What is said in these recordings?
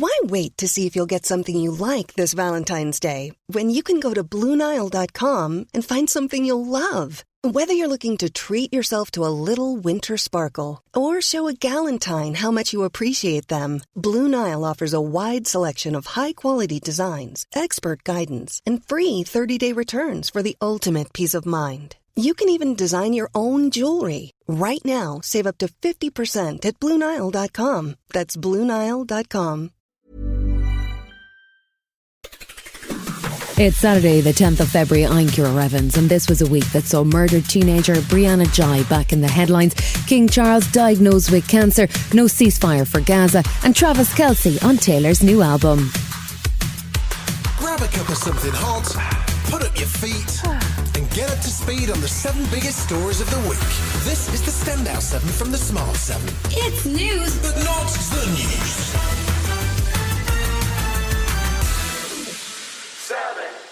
Why wait to see if you'll get something you like this Valentine's Day when you can go to BlueNile.com and find something you'll love? Whether you're looking to treat yourself to a little winter sparkle or show a galentine how much you appreciate them, Blue Nile offers a wide selection of high-quality designs, expert guidance, and free 30-day returns for the ultimate peace of mind. You can even design your own jewelry. Right now, save up to 50% at BlueNile.com. That's BlueNile.com. It's Saturday, the 10th of February. I'm Ciara Evans, and this was a week that saw murdered teenager Brianna Ghey back in the headlines, King Charles diagnosed with cancer, no ceasefire for Gaza, and Travis Kelce on Taylor's new album. Grab a cup of something hot, put up your feet, and get up to speed on the 7 biggest stories of the week. This is the Standout 7 from the Smart 7. It's news, but not the news.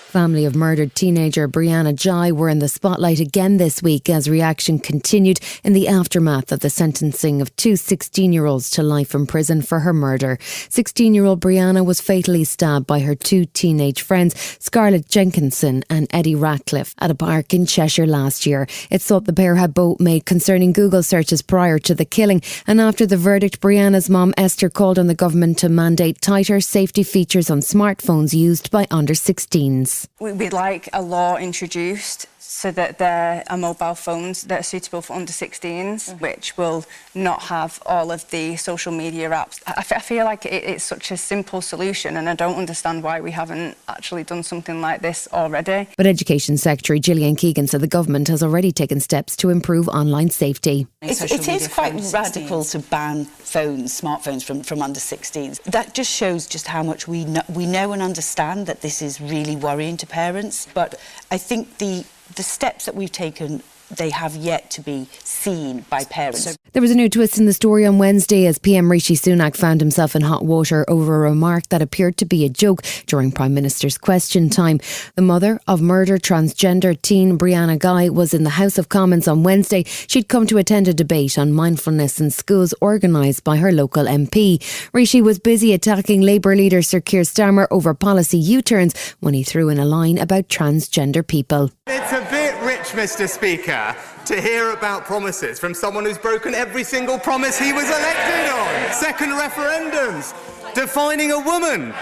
Family of murdered teenager Brianna Ghey were in the spotlight again this week as reaction continued in the aftermath of the sentencing of 2 16-year-olds to life in prison for her murder. 16-year-old Brianna was fatally stabbed by her 2 teenage friends, Scarlett Jenkinson and Eddie Ratcliffe, at a park in Cheshire last year. It's thought the pair had both made concerning Google searches prior to the killing, and after the verdict, Brianna's mum Esther called on the government to mandate tighter safety features on smartphones used by under 16s. We'd like a law introduced so that there are mobile phones that are suitable for under 16s, which will not have all of the social media apps. I feel like it's such a simple solution, and I don't understand why we haven't actually done something like this already. But Education Secretary Gillian Keegan said the government has already taken steps to improve online safety. It is quite radical to ban smartphones from under 16s. That just shows just how much we know and understand that this is really worrying to parents. But I think the steps that we've taken, they have yet to be seen by parents. There was a new twist in the story on Wednesday as PM Rishi Sunak found himself in hot water over a remark that appeared to be a joke during Prime Minister's question time. The mother of murdered transgender teen Brianna Ghey was in the House of Commons on Wednesday. She'd come to attend a debate on mindfulness in schools organised by her local MP. Rishi was busy attacking Labour leader Sir Keir Starmer over policy U-turns when he threw in a line about transgender people. It's a bit rich, Mr. Speaker, to hear about promises from someone who's broken every single promise he was elected on. Second referendums, defining a woman.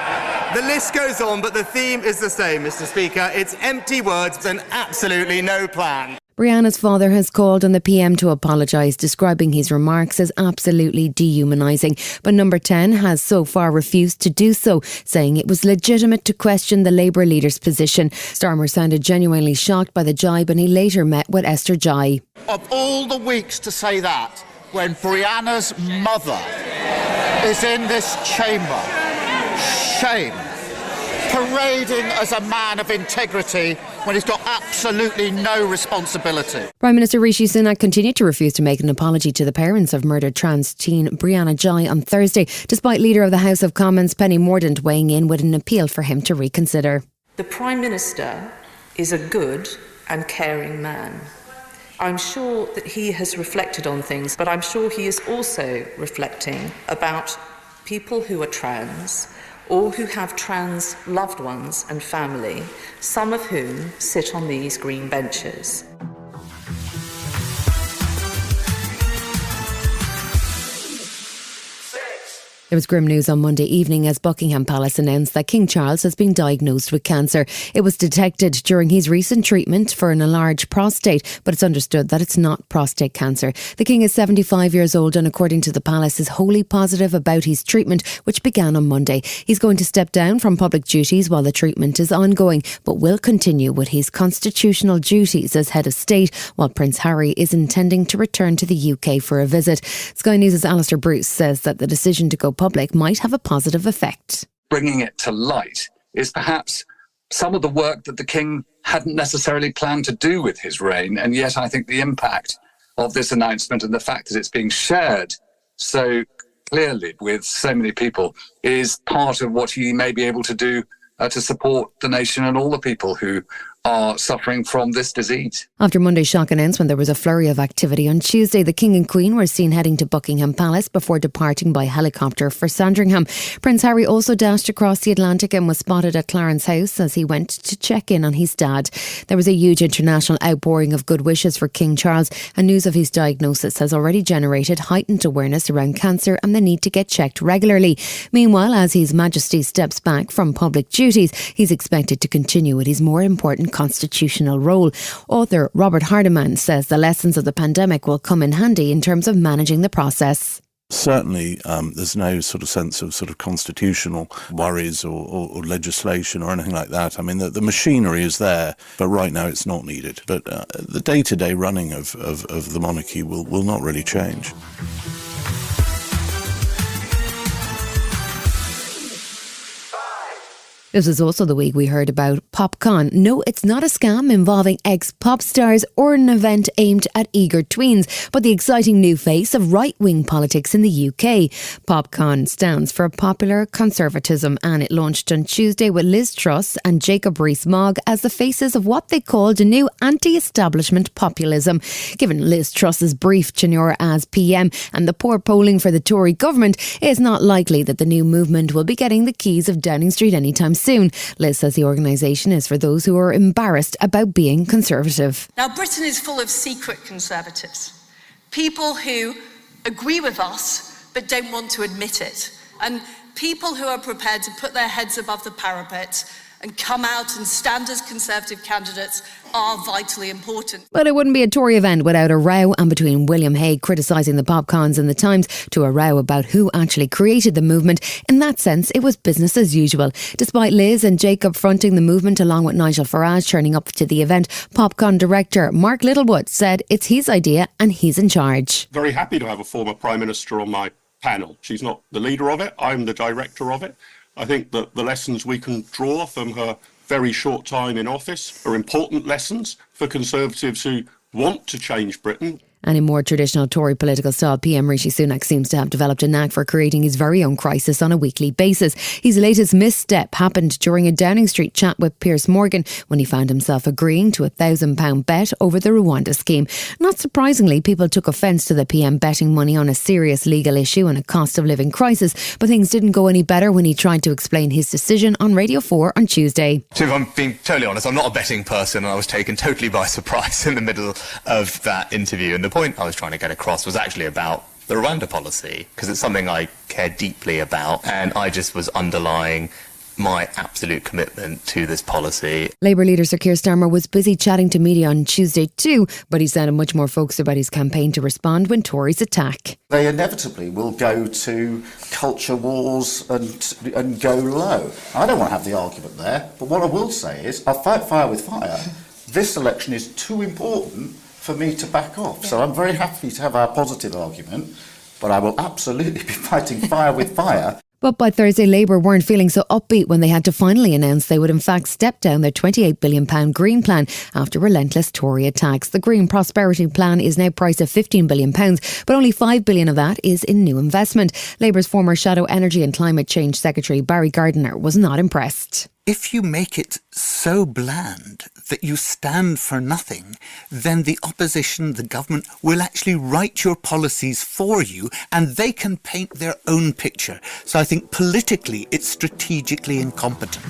The list goes on, but the theme is the same, Mr. Speaker. It's empty words and absolutely no plan. Brianna's father has called on the PM to apologise, describing his remarks as absolutely dehumanising. But Number 10 has so far refused to do so, saying it was legitimate to question the Labour leader's position. Starmer sounded genuinely shocked by the jibe, and he later met with Esther Ghey. Of all the weeks to say that, when Brianna's mother is in this chamber, shame. Parading as a man of integrity when he's got absolutely no responsibility. Prime Minister Rishi Sunak continued to refuse to make an apology to the parents of murdered trans teen Brianna Ghey on Thursday, despite Leader of the House of Commons Penny Mordaunt weighing in with an appeal for him to reconsider. The Prime Minister is a good and caring man. I'm sure that he has reflected on things, but I'm sure he is also reflecting about people who are trans or who have trans loved ones and family, some of whom sit on these green benches. There was grim news on Monday evening as Buckingham Palace announced that King Charles has been diagnosed with cancer. It was detected during his recent treatment for an enlarged prostate, but it's understood that it's not prostate cancer. The King is 75 years old and, according to the palace, is wholly positive about his treatment, which began on Monday. He's going to step down from public duties while the treatment is ongoing, but will continue with his constitutional duties as head of state, while Prince Harry is intending to return to the UK for a visit. Sky News' Alistair Bruce says that the decision to go public might have a positive effect. Bringing it to light is perhaps some of the work that the King hadn't necessarily planned to do with his reign, and yet I think the impact of this announcement and the fact that it's being shared so clearly with so many people is part of what he may be able to do to support the nation and all the people who are suffering from this disease. After Monday's shock announcement, there was a flurry of activity. On Tuesday, the King and Queen were seen heading to Buckingham Palace before departing by helicopter for Sandringham. Prince Harry also dashed across the Atlantic and was spotted at Clarence House as he went to check in on his dad. There was a huge international outpouring of good wishes for King Charles, and news of his diagnosis has already generated heightened awareness around cancer and the need to get checked regularly. Meanwhile, as His Majesty steps back from public duties, he's expected to continue with his more important constitutional role. Author Robert Hardiman says the lessons of the pandemic will come in handy in terms of managing the process. Certainly, there's no sort of sense of sort of constitutional worries or legislation or anything like that. I mean, the machinery is there, but right now it's not needed. But the day-to-day running of the monarchy will not really change. This was also the week we heard about PopCon. No, it's not a scam involving ex-pop stars or an event aimed at eager tweens, but the exciting new face of right-wing politics in the UK. PopCon stands for Popular Conservatism, and it launched on Tuesday with Liz Truss and Jacob Rees-Mogg as the faces of what they called a new anti-establishment populism. Given Liz Truss's brief tenure as PM and the poor polling for the Tory government, it is not likely that the new movement will be getting the keys of Downing Street anytime soon. Liz says the organisation is for those who are embarrassed about being conservative. Now, Britain is full of secret conservatives, people who agree with us but don't want to admit it, and people who are prepared to put their heads above the parapet and come out and stand as Conservative candidates are vitally important. But it wouldn't be a Tory event without a row, and between William Hague criticising the PopCons in the Times to a row about who actually created the movement, in that sense it was business as usual. Despite Liz and Jacob fronting the movement along with Nigel Farage turning up to the event, PopCon director Mark Littlewood said it's his idea and he's in charge. Very happy to have a former Prime Minister on my panel. She's not the leader of it, I'm the director of it. I think that the lessons we can draw from her very short time in office are important lessons for Conservatives who want to change Britain. And in more traditional Tory political style, PM Rishi Sunak seems to have developed a knack for creating his very own crisis on a weekly basis. His latest misstep happened during a Downing Street chat with Piers Morgan when he found himself agreeing to a £1,000 bet over the Rwanda scheme. Not surprisingly, people took offence to the PM betting money on a serious legal issue and a cost of living crisis, but things didn't go any better when he tried to explain his decision on Radio 4 on Tuesday. So if I'm being totally honest, I'm not a betting person, and I was taken totally by surprise in the middle of that interview. And the point I was trying to get across was actually about the Rwanda policy, because it's something I care deeply about, and I just was underlying my absolute commitment to this policy. Labour leader Sir Keir Starmer was busy chatting to media on Tuesday too, but he sounded much more focused about his campaign to respond when Tories attack. They inevitably will go to culture wars and go low. I don't want to have the argument there, but what I will say is I'll fight fire with fire. This election is too important for me to back off. So I'm very happy to have our positive argument, but I will absolutely be fighting fire with fire. But by Thursday, Labour weren't feeling so upbeat when they had to finally announce they would in fact step down their £28 billion Green Plan after relentless Tory attacks. The Green Prosperity Plan is now priced at £15 billion, but only £5 billion of that is in new investment. Labour's former Shadow Energy and Climate Change Secretary Barry Gardiner was not impressed. If you make it so bland that you stand for nothing, then the opposition, the government, will actually write your policies for you and they can paint their own picture. So I think politically it's strategically incompetent.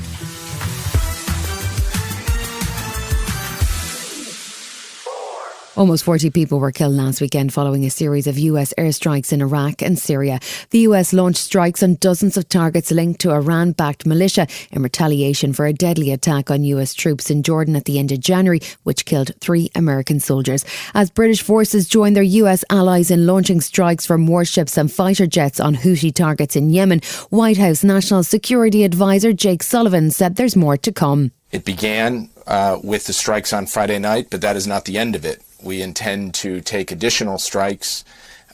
Almost 40 people were killed last weekend following a series of US airstrikes in Iraq and Syria. The US launched strikes on dozens of targets linked to Iran-backed militia in retaliation for a deadly attack on US troops in Jordan at the end of January, which killed 3 American soldiers. As British forces joined their US allies in launching strikes from warships and fighter jets on Houthi targets in Yemen, White House National Security Advisor Jake Sullivan said there's more to come. It began with the strikes on Friday night, but that is not the end of it. We intend to take additional strikes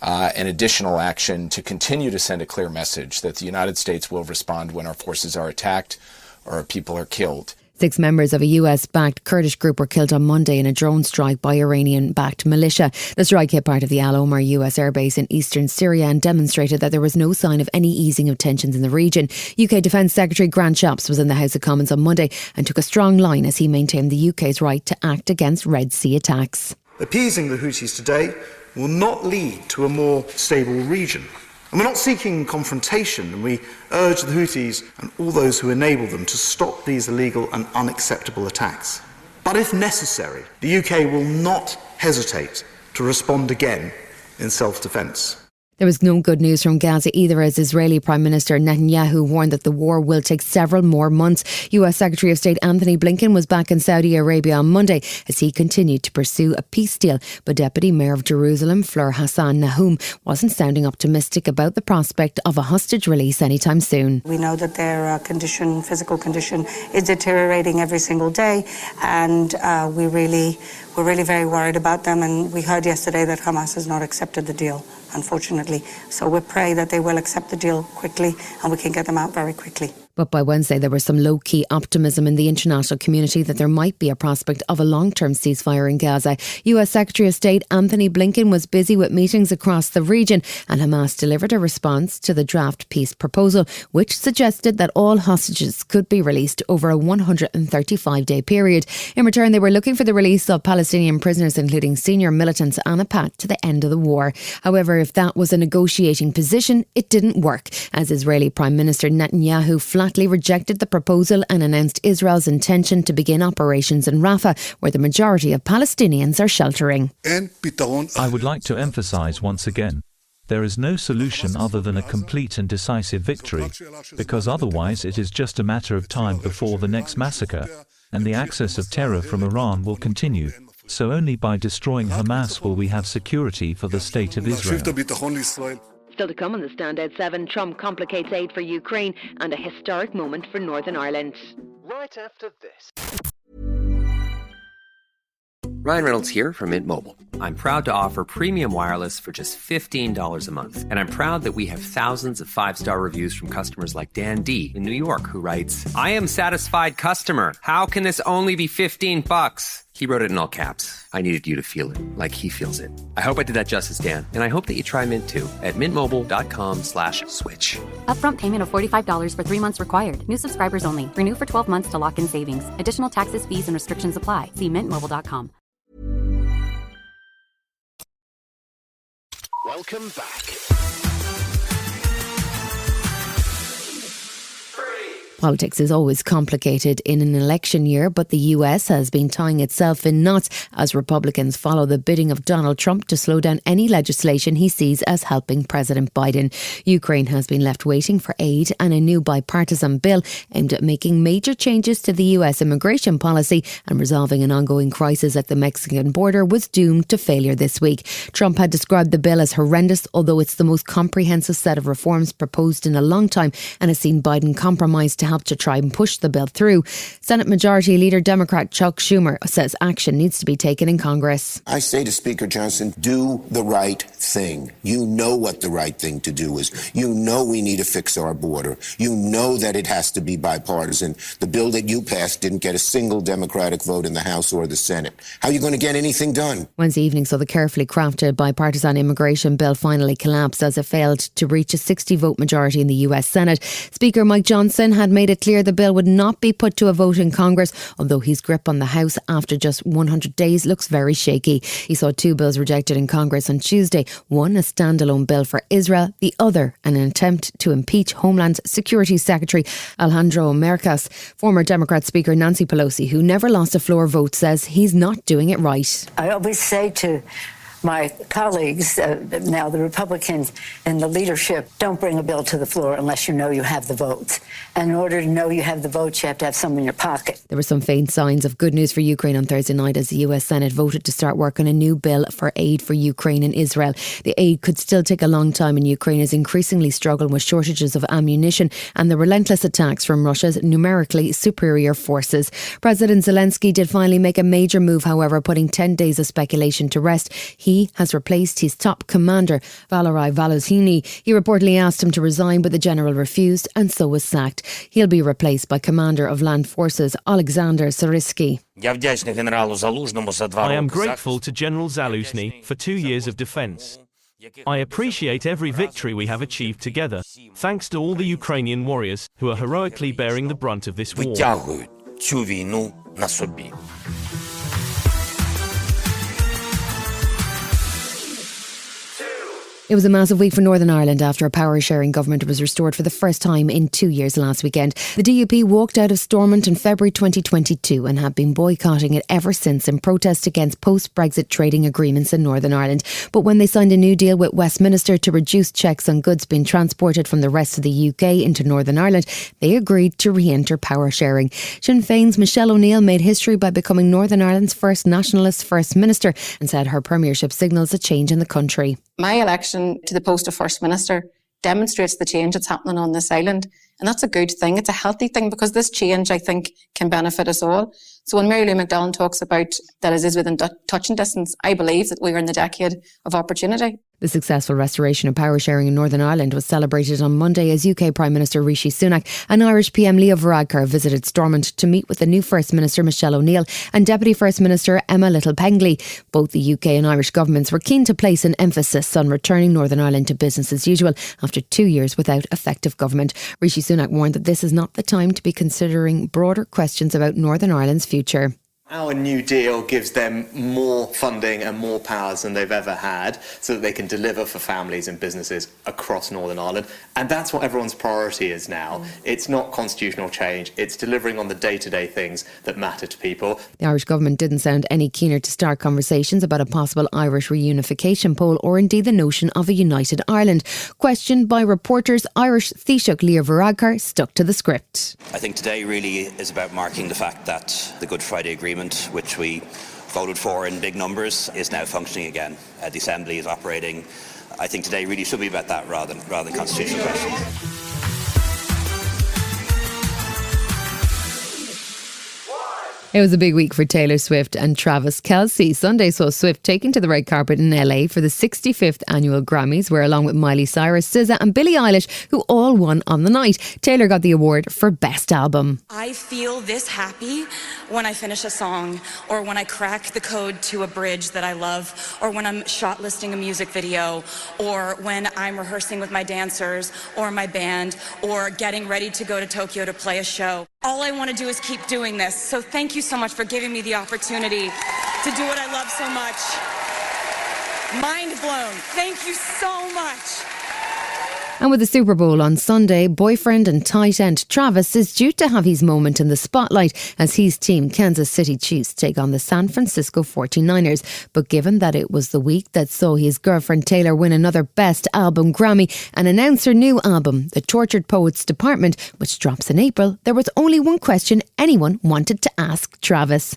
and additional action to continue to send a clear message that the United States will respond when our forces are attacked or people are killed. 6 members of a US-backed Kurdish group were killed on Monday in a drone strike by Iranian-backed militia. The strike hit part of the Al Omar US airbase in eastern Syria and demonstrated that there was no sign of any easing of tensions in the region. UK Defence Secretary Grant Shapps was in the House of Commons on Monday and took a strong line as he maintained the UK's right to act against Red Sea attacks. Appeasing the Houthis today will not lead to a more stable region. And we're not seeking confrontation, and we urge the Houthis and all those who enable them to stop these illegal and unacceptable attacks. But if necessary, the UK will not hesitate to respond again in self-defence. There was no good news from Gaza either, as Israeli Prime Minister Netanyahu warned that the war will take several more months. US Secretary of State Anthony Blinken was back in Saudi Arabia on Monday as he continued to pursue a peace deal. But Deputy Mayor of Jerusalem, Fleur Hassan Nahum, wasn't sounding optimistic about the prospect of a hostage release anytime soon. We know that their physical condition is deteriorating every single day, and we're really very worried about them. And we heard yesterday that Hamas has not accepted the deal, unfortunately. So we pray that they will accept the deal quickly and we can get them out very quickly. But by Wednesday, there was some low-key optimism in the international community that there might be a prospect of a long-term ceasefire in Gaza. US Secretary of State Anthony Blinken was busy with meetings across the region, and Hamas delivered a response to the draft peace proposal, which suggested that all hostages could be released over a 135-day period. In return, they were looking for the release of Palestinian prisoners, including senior militants, and a path to the end of the war. However, if that was a negotiating position, it didn't work, as Israeli Prime Minister Netanyahu flatly rejected the proposal and announced Israel's intention to begin operations in Rafah, where the majority of Palestinians are sheltering. I would like to emphasise once again, there is no solution other than a complete and decisive victory, because otherwise it is just a matter of time before the next massacre, and the access of terror from Iran will continue. So only by destroying Hamas will we have security for the state of Israel. Still to come on the Standout 7, Trump complicates aid for Ukraine and a historic moment for Northern Ireland. Right after this. Ryan Reynolds here from Mint Mobile. I'm proud to offer premium wireless for just $15 a month. And I'm proud that we have thousands of 5-star reviews from customers like Dan D. in New York, who writes, "I am satisfied customer. How can this only be $15? He wrote it in all caps. I needed you to feel it like he feels it. I hope I did that justice, Dan. And I hope that you try Mint too at mintmobile.com/switch. Upfront payment of $45 for 3 months required. New subscribers only. Renew for 12 months to lock in savings. Additional taxes, fees, and restrictions apply. See mintmobile.com. Welcome back. Politics is always complicated in an election year, but the US has been tying itself in knots as Republicans follow the bidding of Donald Trump to slow down any legislation he sees as helping President Biden. Ukraine has been left waiting for aid, and a new bipartisan bill aimed at making major changes to the US immigration policy and resolving an ongoing crisis at the Mexican border was doomed to failure this week. Trump had described the bill as horrendous, although it's the most comprehensive set of reforms proposed in a long time, and has seen Biden compromise to help to try and push the bill through. Senate Majority Leader Democrat Chuck Schumer says action needs to be taken in Congress. I say to Speaker Johnson, do the right thing. You know what the right thing to do is. You know we need to fix our border. You know that it has to be bipartisan. The bill that you passed didn't get a single Democratic vote in the House or the Senate. How are you going to get anything done? Wednesday evening saw the carefully crafted bipartisan immigration bill finally collapse as it failed to reach a 60-vote majority in the US Senate. Speaker Mike Johnson had made it clear the bill would not be put to a vote in Congress, although his grip on the House after just 100 days looks very shaky. He saw 2 bills rejected in Congress on Tuesday, one a standalone bill for Israel, the other an attempt to impeach Homeland Security Secretary Alejandro Mayorkas. Former Democrat Speaker Nancy Pelosi, who never lost a floor vote, says he's not doing it right. I always say to my colleagues, now the Republicans in the leadership, don't bring a bill to the floor unless you know you have the votes. And in order to know you have the votes, you have to have some in your pocket. There were some faint signs of good news for Ukraine on Thursday night as the US Senate voted to start work on a new bill for aid for Ukraine and Israel. The aid could still take a long time, and Ukraine is increasingly struggling with shortages of ammunition and the relentless attacks from Russia's numerically superior forces. President Zelensky did finally make a major move, however, putting 10 days of speculation to rest. He he has replaced his top commander, Valery Volosiny. He reportedly asked him to resign, but the general refused and so was sacked. He'll be replaced by Commander of Land Forces Alexander Syrsky. I am grateful to General Zaluzny for 2 years of defence. I appreciate every victory we have achieved together, thanks to all the Ukrainian warriors who are heroically bearing the brunt of this war. It was a massive week for Northern Ireland after a power-sharing government was restored for the first time in 2 years last weekend. The DUP walked out of Stormont in February 2022 and have been boycotting it ever since in protest against post-Brexit trading agreements in Northern Ireland. But when they signed a new deal with Westminster to reduce checks on goods being transported from the rest of the UK into Northern Ireland, they agreed to re-enter power-sharing. Sinn Féin's Michelle O'Neill made history by becoming Northern Ireland's first nationalist First Minister and said her premiership signals a change in the country. My election to the post of First Minister demonstrates the change that's happening on this island. And that's a good thing. It's a healthy thing because this change, I think, can benefit us all. So when Mary Lou McDonald talks about that it is within touching distance, I believe that we are in the decade of opportunity. The successful restoration of power sharing in Northern Ireland was celebrated on Monday as UK Prime Minister Rishi Sunak and Irish PM Leo Varadkar visited Stormont to meet with the new First Minister Michelle O'Neill and Deputy First Minister Emma Little-Pengley. Both the UK and Irish governments were keen to place an emphasis on returning Northern Ireland to business as usual after 2 years without effective government. Rishi Sunak warned that this is not the time to be considering broader questions about Northern Ireland's future. Our new deal gives them more funding and more powers than they've ever had so that they can deliver for families and businesses across Northern Ireland. And that's what everyone's priority is now. It's not constitutional change. It's delivering on the day-to-day things that matter to people. The Irish government didn't sound any keener to start conversations about a possible Irish reunification poll or indeed the notion of a united Ireland. Questioned by reporters, Irish Taoiseach Leo Varadkar stuck to the script. I think today really is about marking the fact that the Good Friday Agreement, which we voted for in big numbers, is now functioning again. The Assembly is operating. I think today really should be about that rather than constitutional questions. It was a big week for Taylor Swift and Travis Kelce. Sunday saw Swift taken to the red carpet in LA for the 65th annual Grammys, where along with Miley Cyrus, SZA and Billie Eilish, who all won on the night, Taylor got the award for Best Album. I feel this happy when I finish a song, or when I crack the code to a bridge that I love, or when I'm shot listing a music video, or when I'm rehearsing with my dancers or my band, or getting ready to go to Tokyo to play a show. All I want to do is keep doing this. So thank you so much for giving me the opportunity to do what I love so much. Mind blown. Thank you so much. And with the Super Bowl on Sunday, boyfriend and tight end Travis is due to have his moment in the spotlight as his team, Kansas City Chiefs, take on the San Francisco 49ers. But given that it was the week that saw his girlfriend Taylor win another Best Album Grammy and announce her new album, The Tortured Poets Department, which drops in April, there was only one question anyone wanted to ask Travis.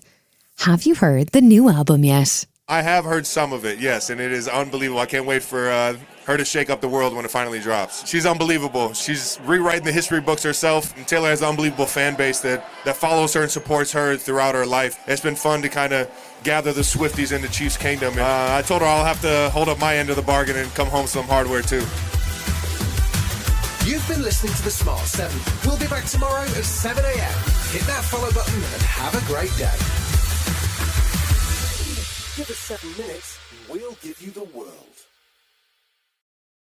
Have you heard the new album yet? I have heard some of it, yes, and it is unbelievable. I can't wait for her to shake up the world when it finally drops. She's unbelievable. She's rewriting the history books herself, and Taylor has an unbelievable fan base that follows her and supports her throughout her life. It's been fun to kind of gather the Swifties into Chiefs Kingdom. I told her I'll have to hold up my end of the bargain and come home with some hardware too. You've been listening to The Smart 7. We'll be back tomorrow at 7 a.m. Hit that follow button and have a great day. Give us 7 minutes, we'll give you the world.